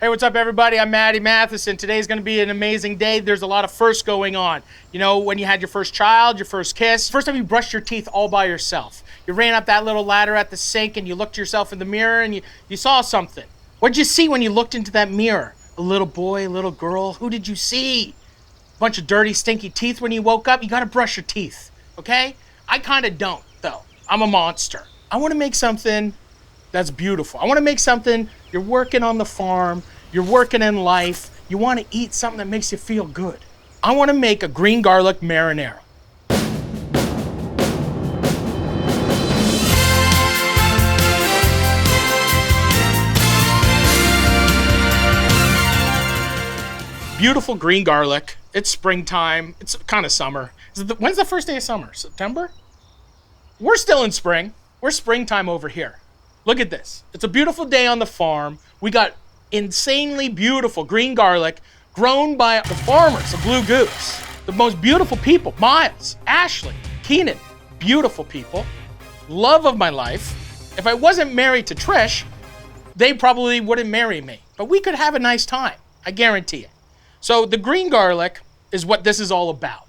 Hey, what's up, everybody? I'm Matty Matheson. Today's going to be an amazing day. There's a lot of firsts going on. You know, when you had your first child, your first kiss, first time you brushed your teeth all by yourself. You ran up that little ladder at the sink and you looked yourself in the mirror and you saw something. What'd you see when you looked into that mirror? A little boy, a little girl? Who did you see? A bunch of dirty, stinky teeth when you woke up? You got to brush your teeth, okay? I kind of don't, though. I'm a monster. I want to make something that's beautiful. I want to make something, you're working on the farm, you're working in life, you want to eat something that makes you feel good. I want to make a green garlic marinara. Beautiful green garlic. It's springtime. It's kind of summer. When's the first day of summer? September? We're still in spring. We're springtime over here. Look at this. It's a beautiful day on the farm. We got insanely beautiful green garlic grown by the farmers of Blue Goose. The most beautiful people. Miles, Ashley, Keenan. Beautiful people. Love of my life. If I wasn't married to Trish, they probably wouldn't marry me. But we could have a nice time. I guarantee it. So the green garlic is what this is all about.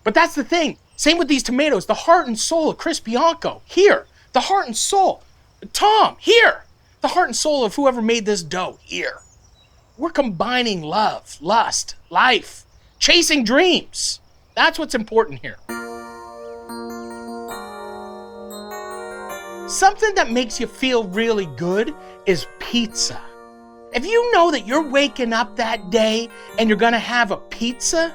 But that's the thing. Same with these tomatoes. The heart and soul of Chris Bianco. Here. The heart and soul. Tom, here. The heart and soul of whoever made this dough, here. We're combining love, lust, life, chasing dreams. That's what's important here. Something that makes you feel really good is pizza. If you know that you're waking up that day and you're gonna have a pizza,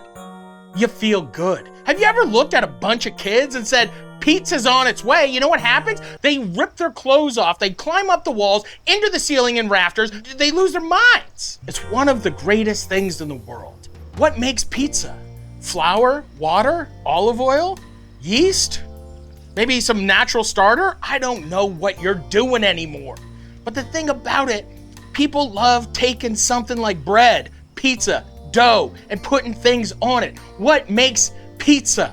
you feel good. Have you ever looked at a bunch of kids and said, pizza's on its way? You know what happens? They rip their clothes off, they climb up the walls, into the ceiling and rafters, they lose their minds. It's one of the greatest things in the world. What makes pizza? Flour, water, olive oil, yeast, maybe some natural starter? I don't know what you're doing anymore. But the thing about it, people love taking something like bread, pizza, dough, and putting things on it. What makes pizza?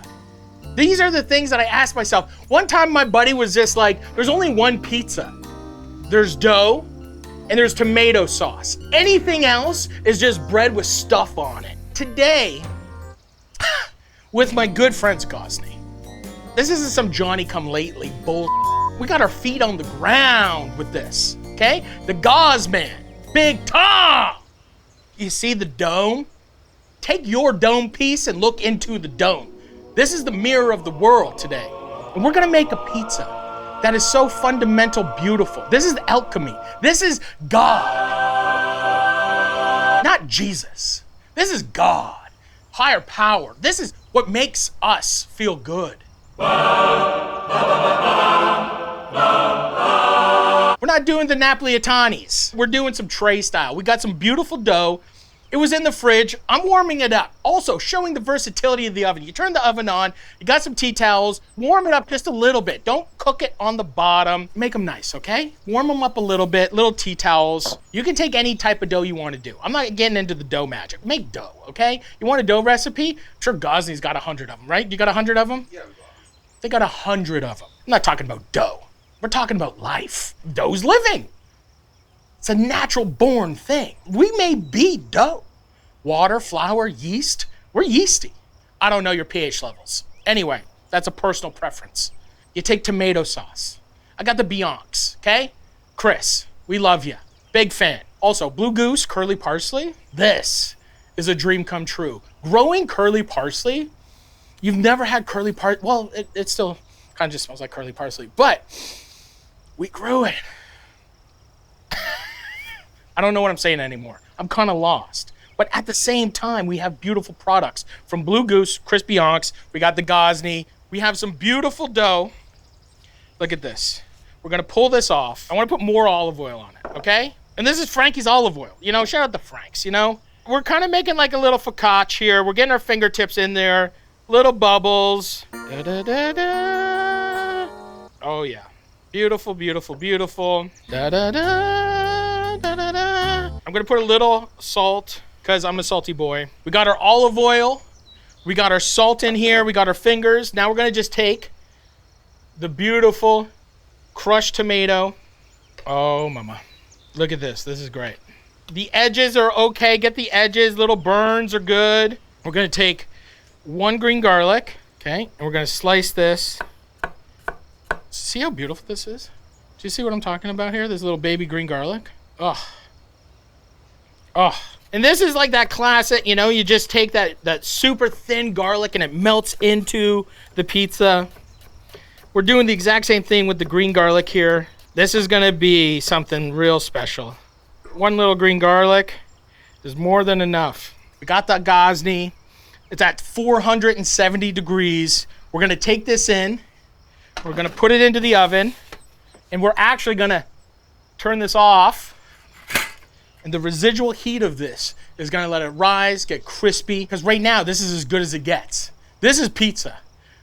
These are the things that I ask myself. One time my buddy was just like, there's only one pizza. There's dough and there's tomato sauce. Anything else is just bread with stuff on it. Today, with my good friends Gozney, this isn't some Johnny-come-lately bull. We got our feet on the ground with this, okay? The Goz Man, Big Tom. You see the dome? Take your dome piece and look into the dome. This is the mirror of the world today. And we're gonna make a pizza that is so fundamental beautiful. This is alchemy. This is God. Not Jesus. This is God. Higher power. This is what makes us feel good. We're not doing the Napolitanis. We're doing some tray style. We got some beautiful dough. It was in the fridge. I'm warming it up. Also, showing the versatility of the oven. You turn the oven on, you got some tea towels, warm it up just a little bit. Don't cook it on the bottom. Make them nice, okay? Warm them up a little bit, little tea towels. You can take any type of dough you want to do. I'm not getting into the dough magic. Make dough, okay? You want a dough recipe? I'm sure Gozney's got 100 of them, right? You got 100 of them? Yeah. They got 100 of them. I'm not talking about dough. We're talking about life. Dough's living. It's a natural born thing. We may be dough. Water, flour, yeast. We're yeasty. I don't know your pH levels. Anyway, that's a personal preference. You take tomato sauce. I got the Biancs, okay? Chris, we love you. Big fan. Also, Blue Goose, curly parsley. This is a dream come true. Growing curly parsley, you've never had curly parsley. Well, it still kind of just smells like curly parsley, but we grew it. I don't know what I'm saying anymore. I'm kind of lost. But at the same time, we have beautiful products from Blue Goose, Chris Biancs. We got the Gozney. We have some beautiful dough. Look at this. We're gonna pull this off. I wanna put more olive oil on it, okay? And this is Frankie's olive oil. You know, shout out to Frank's, you know? We're kind of making like a little focaccia here. We're getting our fingertips in there. Little bubbles. Da, da, da, da. Oh yeah. Beautiful, beautiful, beautiful. Da, da, da, da, da, da. I'm gonna put a little salt, because I'm a salty boy. We got our olive oil. We got our salt in here. We got our fingers. Now we're gonna just take the beautiful crushed tomato. Oh, mama. Look at this. This is great. The edges are okay. Get the edges. Little burns are good. We're going to take 1 green garlic, okay? And we're going to slice this. See how beautiful this is? Do you see what I'm talking about here? This little baby green garlic. Oh. Oh. And this is like that classic, you know, you just take that super thin garlic and it melts into the pizza. We're doing the exact same thing with the green garlic here. This is gonna be something real special. 1 little green garlic is more than enough. We got the Gozney. It's at 470 degrees. We're gonna take this in. We're gonna put it into the oven. And we're actually gonna turn this off. And the residual heat of this is gonna let it rise, get crispy. Because right now, this is as good as it gets. This is pizza.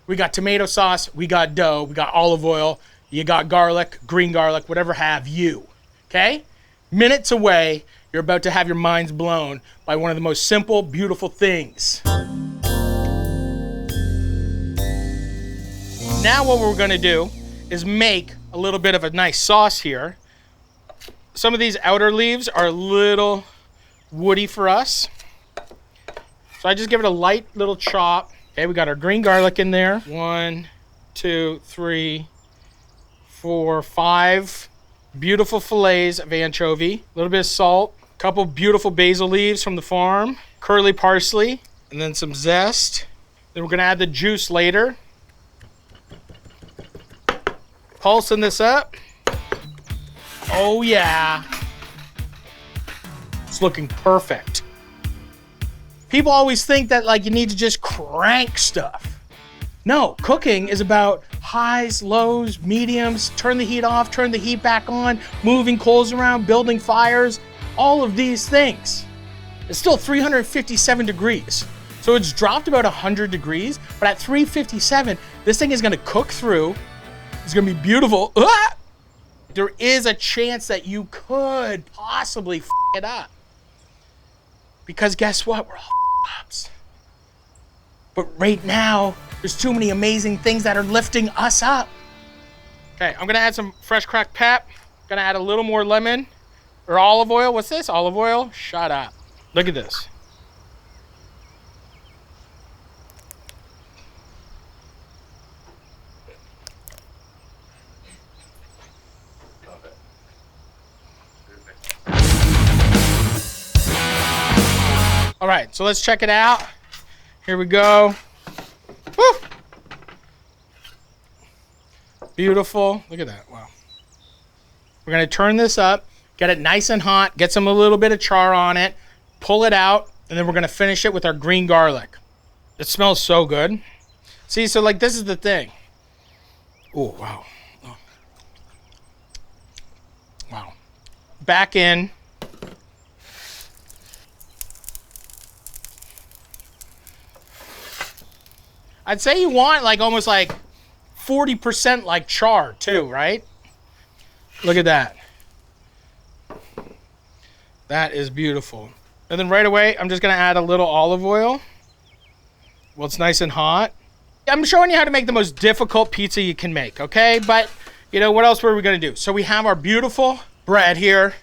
We got tomato sauce, we got dough, we got olive oil, you got garlic, green garlic, whatever have you, okay? Minutes away, you're about to have your minds blown by one of the most simple, beautiful things. Now what we're gonna do is make a little bit of a nice sauce here. Some of these outer leaves are a little woody for us. So I just give it a light little chop. Okay, we got our green garlic in there. 1, 2, 3, 4, 5 beautiful fillets of anchovy. A little bit of salt. A couple beautiful basil leaves from the farm. Curly parsley. And then some zest. Then we're gonna add the juice later. Pulsing this up. Oh yeah. It's looking perfect. People always think that like you need to just crank stuff. No, cooking is about highs, lows, mediums, turn the heat off, turn the heat back on, moving coals around, building fires, all of these things. It's still 357 degrees. So it's dropped about 100 degrees, but at 357, this thing is gonna cook through. It's gonna be beautiful. Ah! There is a chance that you could possibly f it up. Because guess what? We're all ups. But right now, there's too many amazing things that are lifting us up. Okay, I'm gonna add some fresh cracked pep. Gonna add a little more lemon or olive oil. What's this? Olive oil? Shut up. Look at this. All right, so let's check it out. Here we go. Woo! Beautiful. Look at that. Wow. We're gonna turn this up, get it nice and hot, get a little bit of char on it, pull it out, and then we're gonna finish it with our green garlic. It smells so good. See, so like this is the thing. Oh, wow. Oh. Wow. Back in. I'd say you want like almost like 40% like char too, right? Look at that. That is beautiful. And then right away, I'm just gonna add a little olive oil. Well, it's nice and hot. I'm showing you how to make the most difficult pizza you can make, okay? But, you know, what else were we gonna do? So we have our beautiful bread here.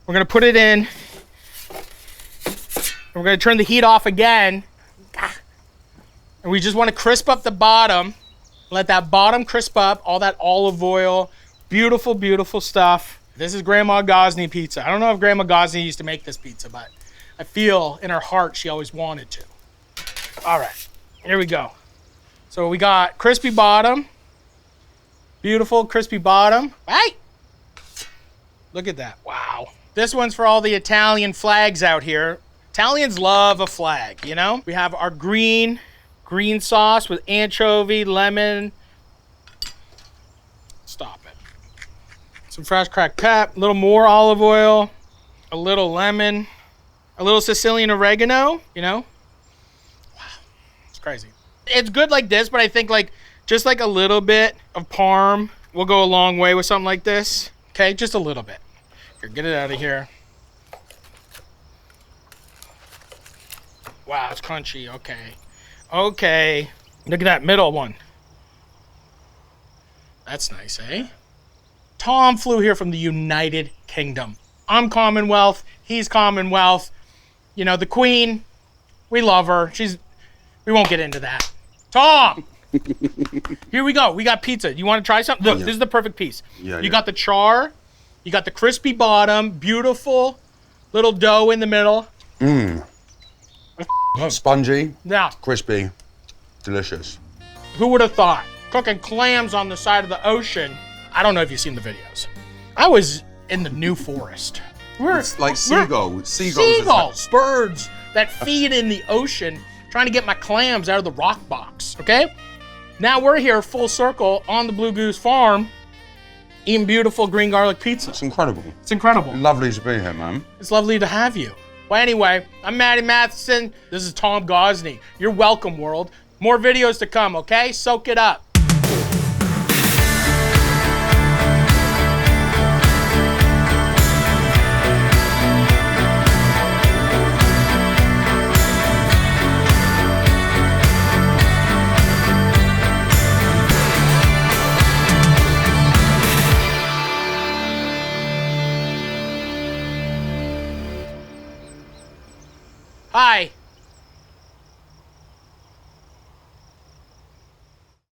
We're gonna put it in. We're gonna turn the heat off again. And we just want to crisp up the bottom. Let that bottom crisp up, all that olive oil. Beautiful, beautiful stuff. This is Grandma Gozney pizza. I don't know if Grandma Gozney used to make this pizza, but I feel in her heart she always wanted to. All right, here we go. So we got crispy bottom. Beautiful, crispy bottom. Hey! Look at that, wow. This one's for all the Italian flags out here. Italians love a flag, you know? We have our green sauce with anchovy, lemon. Stop it. Some fresh cracked pep, a little more olive oil, a little lemon, a little Sicilian oregano, you know? Wow, it's crazy. It's good like this, but I think like just like a little bit of parm will go a long way with something like this. Okay, just a little bit. Here, get it out of here. Wow, it's crunchy, okay. Okay, look at that middle one. That's nice, eh? Tom flew here from the United Kingdom. I'm Commonwealth, He's Commonwealth. You know, the Queen, we love her. We won't get into that. Tom! Here we go. We got pizza. You want to try something? Look, this is the perfect piece. You got the char. You got the crispy bottom. Beautiful little dough in the middle. Spongy. Yeah. Crispy. Delicious. Who would have thought? Cooking clams on the side of the ocean. I don't know if you've seen the videos. I was in the New Forest. It's like seagulls. Seagulls, birds that feed in the ocean, trying to get my clams out of the rock box, okay? Now we're here full circle on the Blue Goose Farm, eating beautiful green garlic pizza. It's incredible. It's incredible. Lovely to be here, man. It's lovely to have you. Well, anyway, I'm Matty Matheson. This is Tom Gozney. You're welcome, world. More videos to come, okay? Soak it up. Hi.